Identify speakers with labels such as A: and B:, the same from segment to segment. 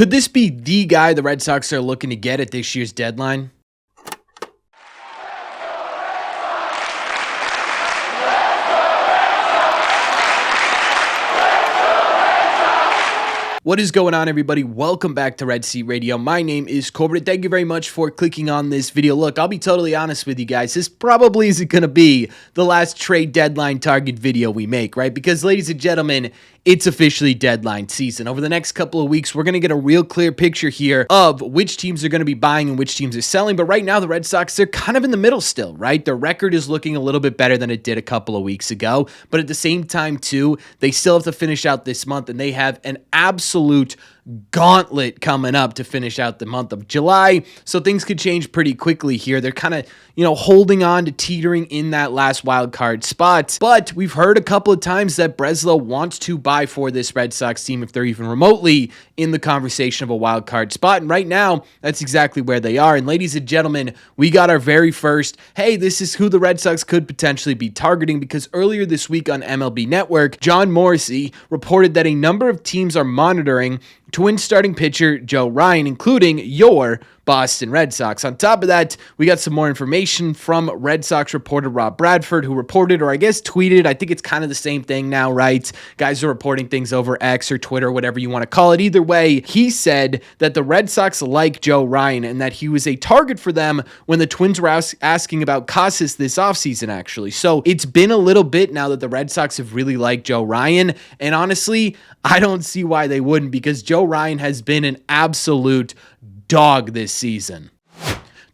A: Could this be the guy the Red Sox are looking to get at this year's deadline? What is going on, everybody? Welcome back to Red Seat Radio. My name is Corbett. Thank you very much for clicking on this video. Look, I'll be totally honest with you guys. This probably isn't going to be the last trade deadline target video we make, right? Because, ladies and gentlemen, it's officially deadline season. Over the next couple of weeks, we're going to get a real clear picture here of which teams are going to be buying and which teams are selling. But right now, the Red Sox, they're kind of in the middle still, right? Their record is looking a little bit better than it did a couple of weeks ago. But at the same time, too, they still have to finish out this month, and they have an absolute gauntlet coming up to finish out the month of July. So things could change pretty quickly here. They're kind of, holding on to teetering in that last wild card spot. But we've heard a couple of times that Breslow wants to buy for this Red Sox team if they're even remotely in the conversation of a wild card spot. And right now, that's exactly where they are. And ladies and gentlemen, we got our very first, hey, this is who the Red Sox could potentially be targeting, because earlier this week on MLB Network, John Morrissey reported that a number of teams are monitoring Twins starting pitcher Joe Ryan, including your Boston Red Sox. On top of that, we got some more information from Red Sox reporter Rob Bradford, who reported, or I guess tweeted, I think it's kind of the same thing now, right? Guys are reporting things over X or Twitter, whatever you want to call it. Either way, he said that the Red Sox like Joe Ryan and that he was a target for them when the Twins were asking about Casas this offseason, actually. So it's been a little bit now that the Red Sox have really liked Joe Ryan, and honestly, I don't see why they wouldn't, because Joe Ryan has been an absolute dog this season.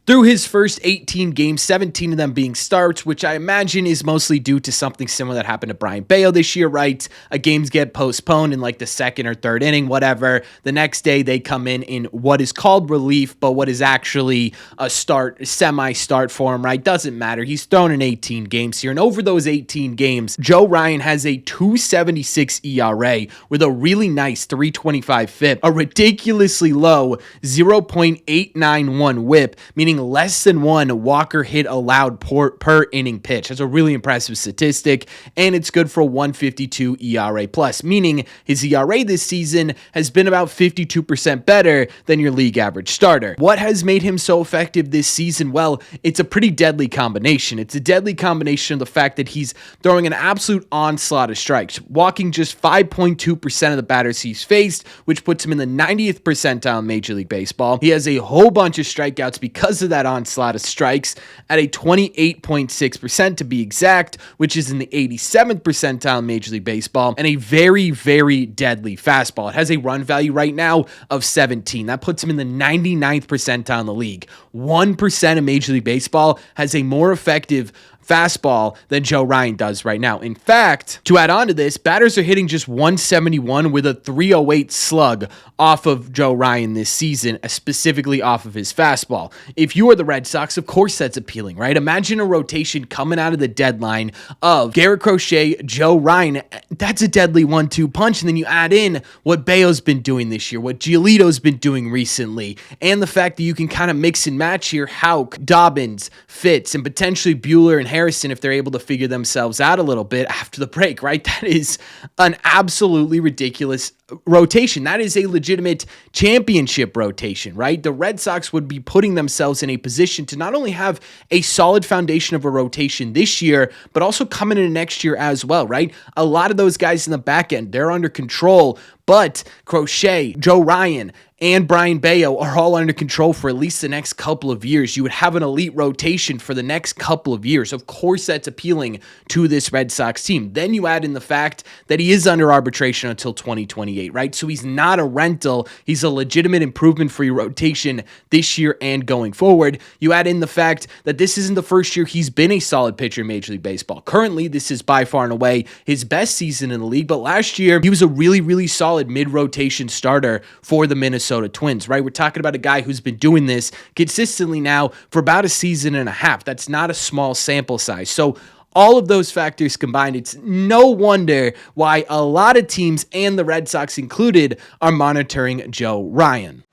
A: Through his first 18 games, 17 of them being starts, which I imagine is mostly due to something similar that happened to Brayan Bello this year, right? Games get postponed in like the second or third inning, whatever. The next day they come in what is called relief, but what is actually a semi-start for him, right? Doesn't matter. He's thrown in 18 games here. And over those 18 games, Joe Ryan has a 2.76 ERA with a really nice 3.25 FIP, a ridiculously low 0.891 WHIP, meaning less than one walker hit allowed per inning pitch. That's a really impressive statistic, and it's good for a 1.52 ERA plus, meaning his ERA this season has been about 52% better than your league average starter. What has made him so effective this season? Well, it's a pretty deadly combination. It's a deadly combination of the fact that he's throwing an absolute onslaught of strikes, walking just 5.2% of the batters he's faced, which puts him in the 90th percentile in Major League Baseball. He has a whole bunch of strikeouts because of that onslaught of strikes at a 28.6% to be exact, which is in the 87th percentile in Major League Baseball, and a very, very deadly fastball. It has a run value right now of 17. That puts him in the 99th percentile in the league. 1% of Major League Baseball has a more effective fastball than Joe Ryan does right now. In fact, to add on to this, batters are hitting just 171 with a 308 slug off of Joe Ryan this season, specifically off of his fastball. If you are the Red Sox, of course that's appealing, right? Imagine a rotation coming out of the deadline of Garrett Crochet, Joe Ryan. That's a deadly 1-2 punch. And then you add in what Bello's been doing this year, what Giolito's been doing recently, and the fact that you can kind of mix and match here Houck, Dobbins, Fitz, and potentially Buehler and Harrison if they're able to figure themselves out a little bit after the break, right? That is an absolutely ridiculous rotation. That is a legitimate championship rotation, right? The Red Sox would be putting themselves in a position to not only have a solid foundation of a rotation this year, but also coming into next year as well, right? A lot of those guys in the back end, they're under control, but Crochet, Joe Ryan, and Brayan Bello are all under control for at least the next couple of years. You would have an elite rotation for the next couple of years. Of course, that's appealing to this Red Sox team. Then you add in the fact that he is under arbitration until 2028, right? So he's not a rental. He's a legitimate improvement for your rotation this year and going forward. You add in the fact that this isn't the first year he's been a solid pitcher in Major League Baseball. Currently, this is by far and away his best season in the league, but last year, he was a really, really solid mid-rotation starter for the Minnesota Twins, right? We're talking about a guy who's been doing this consistently now for about a season and a half. That's not a small sample size. So all of those factors combined, it's no wonder why a lot of teams, and the Red Sox included, are monitoring Joe Ryan.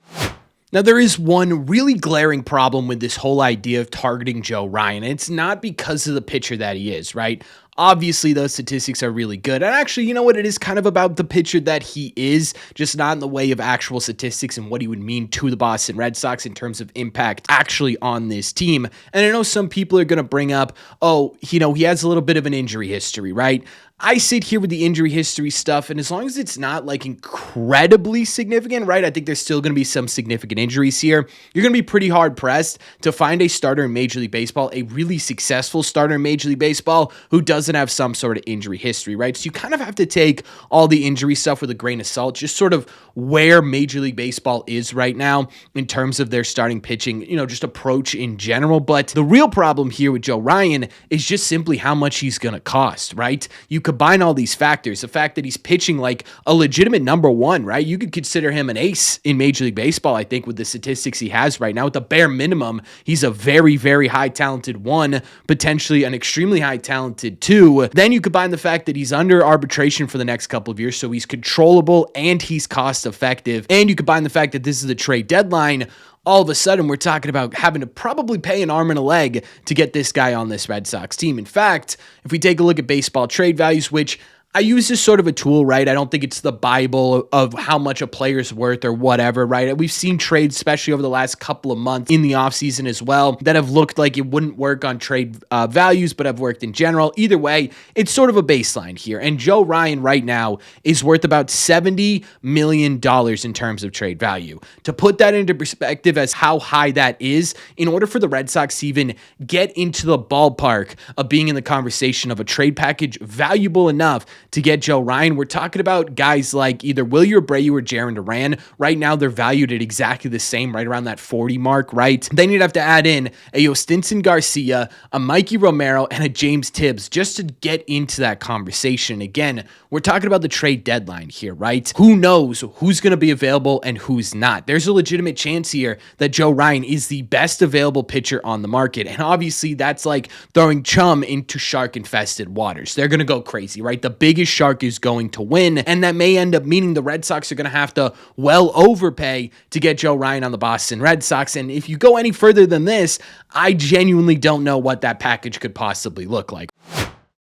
A: Now, there is one really glaring problem with this whole idea of targeting Joe Ryan. It's not because of the pitcher that he is, right? Obviously, those statistics are really good. And actually, you know what? It is kind of about the pitcher that he is, just not in the way of actual statistics and what he would mean to the Boston Red Sox in terms of impact actually on this team. And I know some people are going to bring up, oh, he has a little bit of an injury history, right? I sit here with the injury history stuff, and as long as it's not like incredibly significant, right? I think there's still going to be some significant injuries here. You're going to be pretty hard pressed to find a starter in Major League Baseball, a really successful starter in Major League Baseball who doesn't have some sort of injury history, right? So you kind of have to take all the injury stuff with a grain of salt, just sort of where Major League Baseball is right now in terms of their starting pitching, just approach in general. But the real problem here with Joe Ryan is just simply how much he's going to cost, right? You combine all these factors, the fact that he's pitching like a legitimate number one, right? You could consider him an ace in Major League Baseball, I think, with the statistics he has right now. At the bare minimum, he's a very, very high talented one, potentially an extremely high talented two. Then you combine the fact that he's under arbitration for the next couple of years, so he's controllable and he's cost effective. And you combine the fact that this is the trade deadline. All of a sudden, we're talking about having to probably pay an arm and a leg to get this guy on this Red Sox team. In fact, if we take a look at baseball trade values, which I use as sort of a tool, right? I don't think it's the Bible of how much a player's worth or whatever, right? We've seen trades, especially over the last couple of months in the offseason as well, that have looked like it wouldn't work on trade values, but have worked in general. Either way, it's sort of a baseline here. And Joe Ryan right now is worth about $70 million in terms of trade value. To put that into perspective as how high that is, in order for the Red Sox to even get into the ballpark of being in the conversation of a trade package valuable enough to get Joe Ryan, we're talking about guys like either Wilyer, Abreu, or Jarren Duran. Right now, they're valued at exactly the same, right around that 40 mark, right? Then you'd have to add in a Yostinson Garcia, a Mikey Romero, and a James Tibbs just to get into that conversation. Again, we're talking about the trade deadline here, right? Who knows who's going to be available and who's not? There's a legitimate chance here that Joe Ryan is the best available pitcher on the market. And obviously, that's like throwing chum into shark-infested waters. They're going to go crazy, right? The biggest shark is going to win, and that may end up meaning the Red Sox are going to have to well overpay to get Joe Ryan on the Boston Red Sox. And if you go any further than this, I genuinely don't know what that package could possibly look like.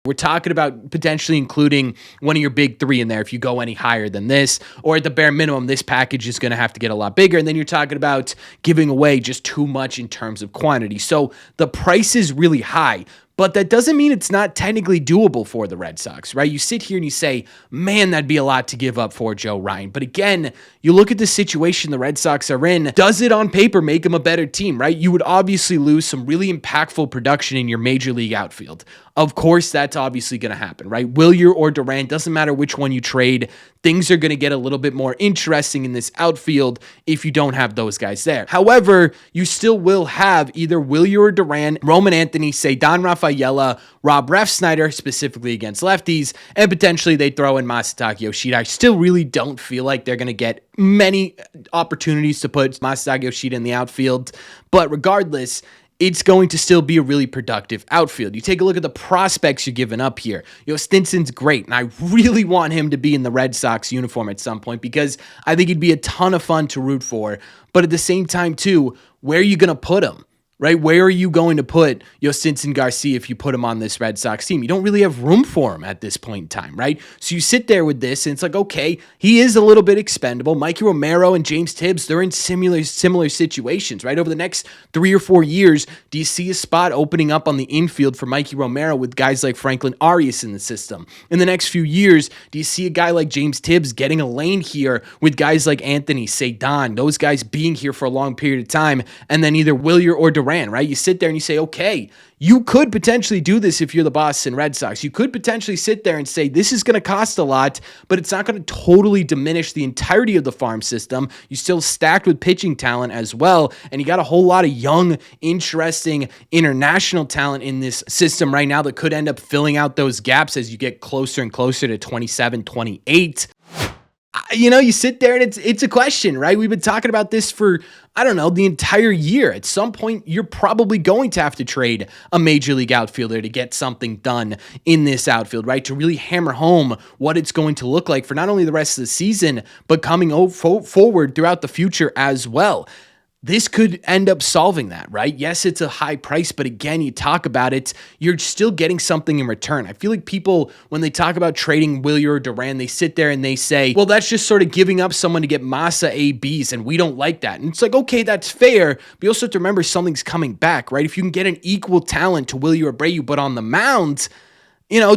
A: We're talking about potentially including one of your big three in there if you go any higher than this, or at the bare minimum, this package is going to have to get a lot bigger. And then you're talking about giving away just too much in terms of quantity. So the price is really high. But that doesn't mean it's not technically doable for the Red Sox, right? You sit here and you say, man, that'd be a lot to give up for Joe Ryan. But again, you look at the situation the Red Sox are in. Does it on paper make them a better team, right? You would obviously lose some really impactful production in your major league outfield. Of course, that's obviously going to happen, right? Wilyer or Duran, doesn't matter which one you trade. Things are going to get a little bit more interesting in this outfield if you don't have those guys there. However, you still will have either Wilyer or Duran, Roman Anthony, Ceddanne Rafaela, Rob Refsnyder, specifically against lefties, and potentially they throw in Masataka Yoshida. I still really don't feel like they're going to get many opportunities to put Masataka Yoshida in the outfield, but regardless, it's going to still be a really productive outfield. You take a look at the prospects you're giving up here. Stinson's great, and I really want him to be in the Red Sox uniform at some point because I think he'd be a ton of fun to root for. But at the same time, too, where are you going to put him? Right? Where are you going to put Yostinson Garcia if you put him on this Red Sox team? You don't really have room for him at this point in time, right? So you sit there with this, and it's like, okay, he is a little bit expendable. Mikey Romero and James Tibbs, they're in similar situations, right? Over the next 3 or 4 years, do you see a spot opening up on the infield for Mikey Romero with guys like Franklin Arias in the system? In the next few years, do you see a guy like James Tibbs getting a lane here with guys like Anthony, Ceddanne, those guys being here for a long period of time, and then either Wilyer or Duran, right? You sit there and you say, okay, you could potentially do this if you're the Boston Red Sox. You could potentially sit there and say, this is going to cost a lot, but it's not going to totally diminish the entirety of the farm system. You're still stacked with pitching talent as well, and you got a whole lot of young, interesting international talent in this system right now that could end up filling out those gaps as you get closer and closer to 27, 28. You sit there and it's a question, right? We've been talking about this for, the entire year. At some point, you're probably going to have to trade a major league outfielder to get something done in this outfield, right? To really hammer home what it's going to look like for not only the rest of the season, but coming forward throughout the future as well. this could end up solving that, right? Yes, it's a high price, but again, you talk about it, you're still getting something in return. I feel like people, when they talk about trading Wilyer or Duran, they sit there and they say, well, that's just sort of giving up someone to get Masa ABs, and we don't like that. And it's like, okay, that's fair, but you also have to remember something's coming back, right? If you can get an equal talent to Wilyer or Abreu, but on the mound,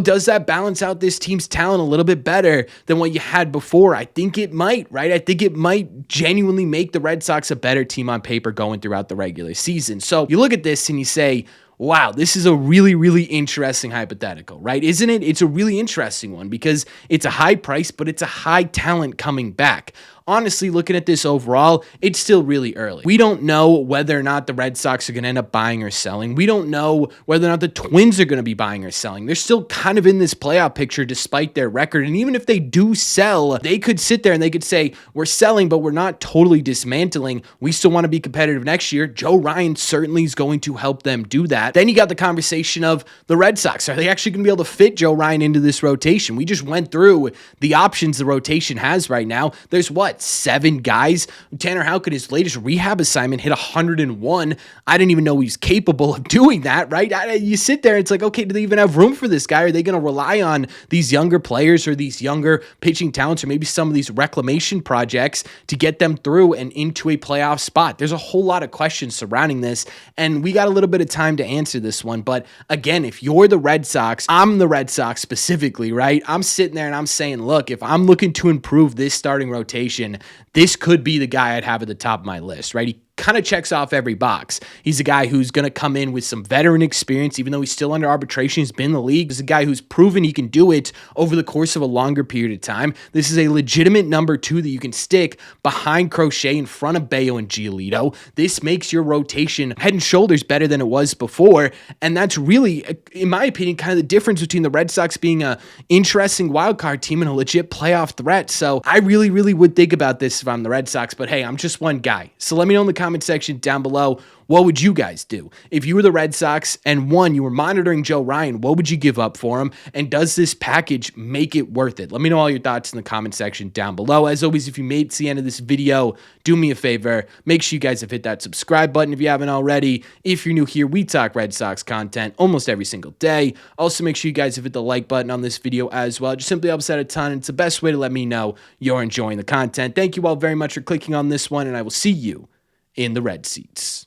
A: does that balance out this team's talent a little bit better than what you had before? I think it might, right? I think it might genuinely make the Red Sox a better team on paper going throughout the regular season. So you look at this and you say, wow, this is a really, really interesting hypothetical, right? Isn't it? It's a really interesting one because it's a high price, but it's a high talent coming back. Honestly, looking at this overall, it's still really early. We don't know whether or not the Red Sox are going to end up buying or selling. We don't know whether or not the Twins are going to be buying or selling. They're still kind of in this playoff picture despite their record. And even if they do sell, they could sit there and they could say, we're selling, but we're not totally dismantling. We still want to be competitive next year. Joe Ryan certainly is going to help them do that. Then you got the conversation of the Red Sox. Are they actually going to be able to fit Joe Ryan into this rotation? We just went through the options the rotation has right now. There's 7 guys. Tanner Houck in his latest rehab assignment hit 101. I didn't even know he was capable of doing that, right? You sit there, it's like, okay, do they even have room for this guy? Are they going to rely on these younger players or these younger pitching talents or maybe some of these reclamation projects to get them through and into a playoff spot? There's a whole lot of questions surrounding this, and we got a little bit of time to answer this one. But again, if you're the Red Sox, I'm the Red Sox specifically, right? I'm sitting there and I'm saying, look, if I'm looking to improve this starting rotation, this could be the guy I'd have at the top of my list, right? He kind of checks off every box. He's a guy who's going to come in with some veteran experience, even though he's still under arbitration. He's been in the league. He's a guy who's proven he can do it over the course of a longer period of time. This is a legitimate number 2 that you can stick behind Crochet in front of Bayo and Giolito. This makes your rotation head and shoulders better than it was before. And that's really, in my opinion, kind of the difference between the Red Sox being an interesting wildcard team and a legit playoff threat. So I really, really would think about this if I'm the Red Sox. But hey, I'm just one guy. So let me know in the comment section down below, what would you guys do? If you were the Red Sox and you were monitoring Joe Ryan, what would you give up for him? And does this package make it worth it? Let me know all your thoughts in the comment section down below. As always, if you made it to the end of this video, do me a favor. Make sure you guys have hit that subscribe button if you haven't already. If you're new here, we talk Red Sox content almost every single day. Also, make sure you guys have hit the like button on this video as well. It just simply helps out a ton. It's the best way to let me know you're enjoying the content. Thank you all very much for clicking on this one, and I will see you in the red seats.